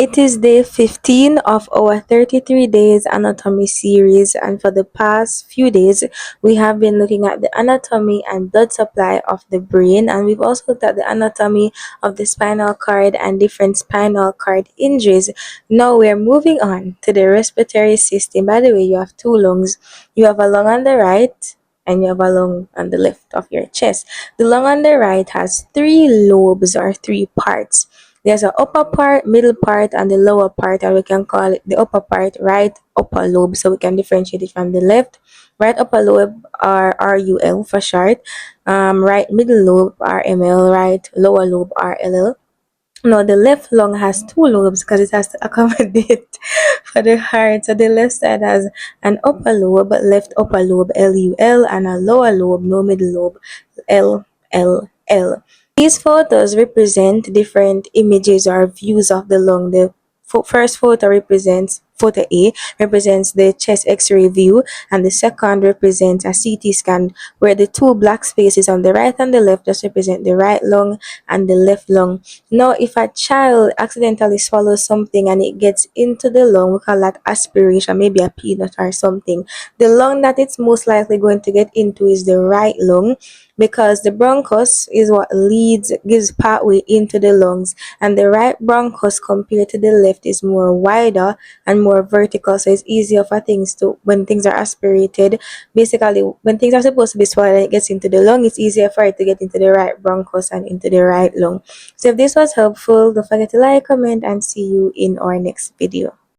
It is day 15 of our 33 days anatomy series, and for the past few days we have been looking at the anatomy and blood supply of the brain, and we've also looked at the anatomy of the spinal cord and different spinal cord injuries. Now we're moving on to the respiratory system. By the way, you have two lungs. You have a lung on the right and you have a lung on the left of your chest. The lung on the right has three lobes or three parts. There's an upper part, middle part, and the lower part, and we can call it the upper part right upper lobe, so we can differentiate it from the left. Right upper lobe, or RUL for short. Right middle lobe, RML. Right lower lobe, RLL. No, the left lung has two lobes because it has to accommodate for the heart. So the left side has an upper lobe, left upper lobe, LUL, and a lower lobe, no middle lobe, LLL. These photos represent different images or views of the lung. The first photo represents photo A represents the chest X-ray view, and the second represents a CT scan where the two black spaces on the right and the left just represent the right lung and the left lung. Now, if a child accidentally swallows something and it gets into the lung, we call that aspiration, maybe a peanut or something. The lung that it's most likely going to get into is the right lung, because the bronchus is what gives pathway into the lungs, and the right bronchus compared to the left is more wider and more vertical, so it's easier for things to, when things are aspirated, basically when things are supposed to be swallowed and it gets into the lung, it's easier for it to get into the right bronchus and into the right lung. So if this was helpful, don't forget to like, comment, and see you in our next video.